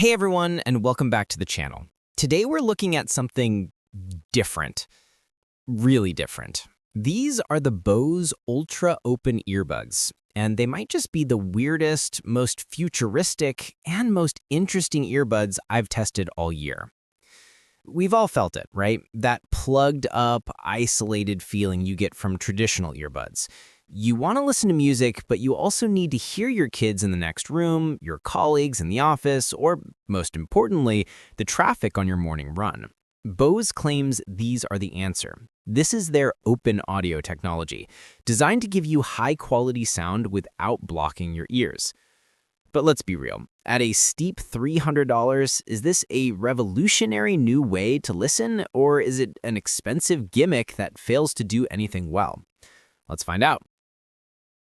Hey everyone, and welcome back to the channel. Today we're looking at something different, really different. These are the Bose Ultra Open Earbuds, and they might just be the weirdest, most futuristic, and most interesting earbuds I've tested all year. We've all felt it, right? That plugged up, isolated feeling you get from traditional earbuds. You want to listen to music, but you also need to hear your kids in the next room, your colleagues in the office, or, most importantly, the traffic on your morning run. Bose claims these are the answer. This is their open audio technology, designed to give you high-quality sound without blocking your ears. But let's be real. At a steep $300, is this a revolutionary new way to listen, or is it an expensive gimmick that fails to do anything well? Let's find out.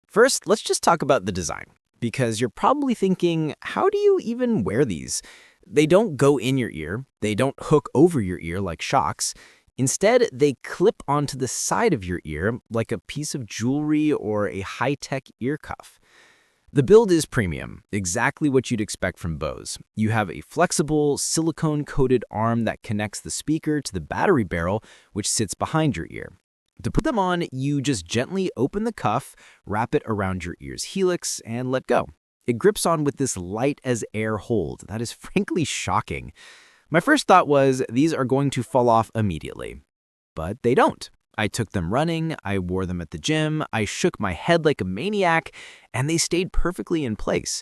First, let's just talk about the design, because you're probably thinking, how do you even wear these? They don't go in your ear, they don't hook over your ear like shocks. Instead, they clip onto the side of your ear like a piece of jewelry or a high-tech ear cuff. The build is premium, exactly what you'd expect from Bose. You have a flexible, silicone-coated arm that connects the speaker to the battery barrel, which sits behind your ear. To put them on, you just gently open the cuff, wrap it around your ear's helix, and let go. It grips on with this light-as-air hold that is frankly shocking. My first thought was these are going to fall off immediately. But they don't. I took them running, I wore them at the gym, I shook my head like a maniac, and they stayed perfectly in place.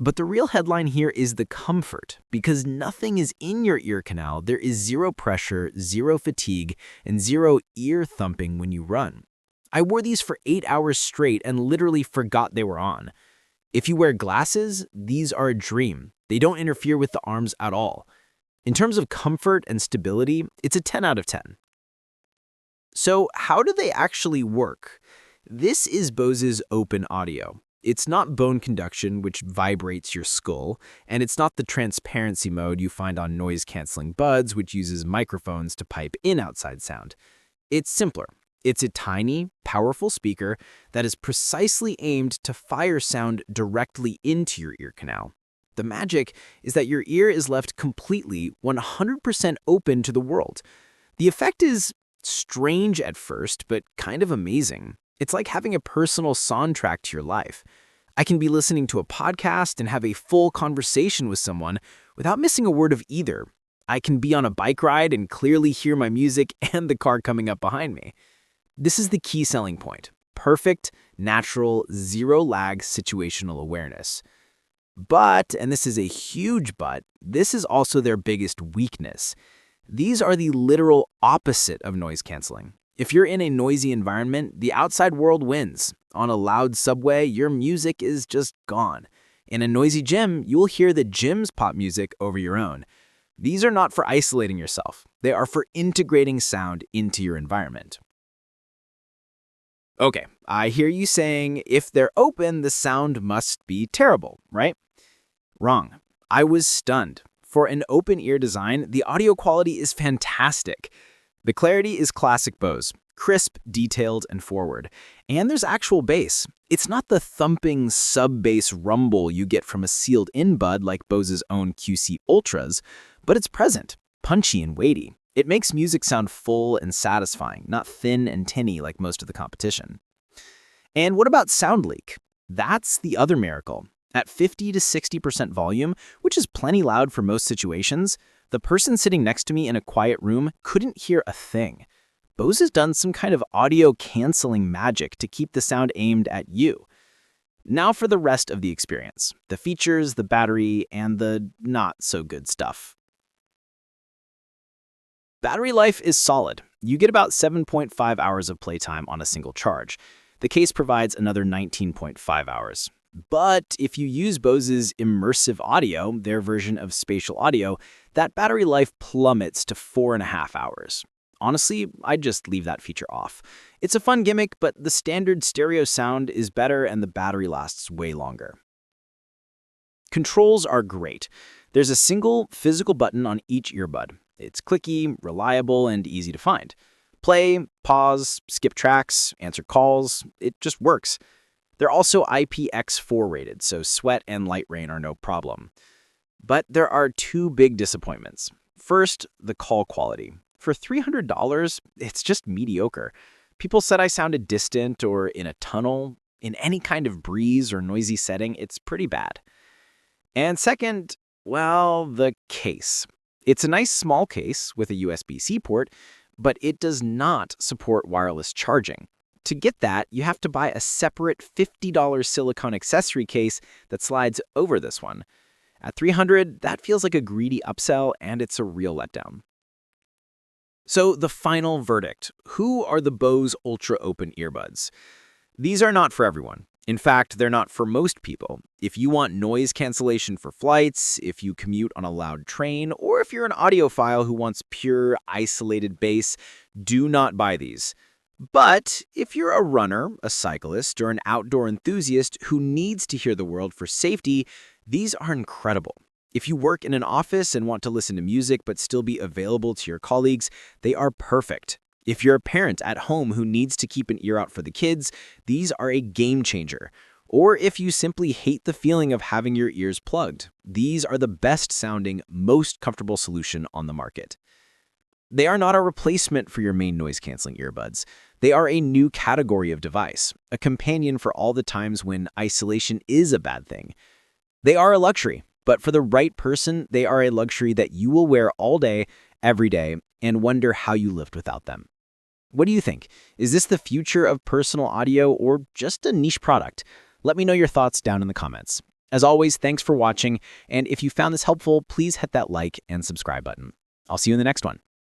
But the real headline here is the comfort, because nothing is in your ear canal. There is zero pressure, zero fatigue, and zero ear thumping when you run. I wore these for 8 hours straight and literally forgot they were on. If you wear glasses, these are a dream. They don't interfere with the arms at all. In terms of comfort and stability, it's a 10 out of 10. So how do they actually work? This is Bose's open audio. It's not bone conduction, which vibrates your skull, and it's not the transparency mode you find on noise-canceling buds, which uses microphones to pipe in outside sound. It's simpler. It's a tiny, powerful speaker that is precisely aimed to fire sound directly into your ear canal. The magic is that your ear is left completely 100% open to the world. The effect is strange at first, but kind of amazing. It's like having a personal soundtrack to your life. I can be listening to a podcast and have a full conversation with someone without missing a word of either. I can be on a bike ride and clearly hear my music and the car coming up behind me. This is the key selling point. Perfect, natural, zero-lag situational awareness. But, and this is a huge but, this is also their biggest weakness. These are the literal opposite of noise canceling. If you're in a noisy environment, the outside world wins. On a loud subway, your music is just gone. In a noisy gym, you'll hear the gym's pop music over your own. These are not for isolating yourself. They are for integrating sound into your environment. Okay, I hear you saying, if they're open, the sound must be terrible, right? Wrong. I was stunned. For an open ear design, the audio quality is fantastic. The clarity is classic Bose, crisp, detailed, and forward. And there's actual bass. It's not the thumping sub-bass rumble you get from a sealed-in bud like Bose's own QC Ultras, but it's present, punchy and weighty. It makes music sound full and satisfying, not thin and tinny like most of the competition. And what about sound leak? That's the other miracle. At 50 to 60% volume, which is plenty loud for most situations, the person sitting next to me in a quiet room couldn't hear a thing. Bose has done some kind of audio canceling magic to keep the sound aimed at you. Now for the rest of the experience, the features, the battery, and the not-so-good stuff. Battery life is solid. You get about 7.5 hours of playtime on a single charge. The case provides another 19.5 hours. But if you use Bose's immersive audio, their version of spatial audio, that battery life plummets to 4.5 hours. Honestly, I'd just leave that feature off. It's a fun gimmick, but the standard stereo sound is better and the battery lasts way longer. Controls are great. There's a single physical button on each earbud. It's clicky, reliable, and easy to find. Play, pause, skip tracks, answer calls, it just works. They're also IPX4 rated, so sweat and light rain are no problem. But there are two big disappointments. First, the call quality. For $300, it's just mediocre. People said I sounded distant or in a tunnel. In any kind of breeze or noisy setting, it's pretty bad. And second, well, the case. It's a nice small case with a USB-C port, but it does not support wireless charging. To get that, you have to buy a separate $50 silicone accessory case that slides over this one. At $300, that feels like a greedy upsell, and it's a real letdown. So the final verdict. Who are the Bose Ultra Open earbuds? These are not for everyone. In fact, they're not for most people. If you want noise cancellation for flights, if you commute on a loud train, or if you're an audiophile who wants pure, isolated bass, do not buy these. But if you're a runner, a cyclist, or an outdoor enthusiast who needs to hear the world for safety, these are incredible. If you work in an office and want to listen to music but still be available to your colleagues, they are perfect. If you're a parent at home who needs to keep an ear out for the kids, these are a game changer. Or if you simply hate the feeling of having your ears plugged, these are the best sounding, most comfortable solution on the market. They are not a replacement for your main noise-canceling earbuds. They are a new category of device, a companion for all the times when isolation is a bad thing. They are a luxury, but for the right person, they are a luxury that you will wear all day, every day, and wonder how you lived without them. What do you think? Is this the future of personal audio or just a niche product? Let me know your thoughts down in the comments. As always, thanks for watching, and if you found this helpful, please hit that like and subscribe button. I'll see you in the next one.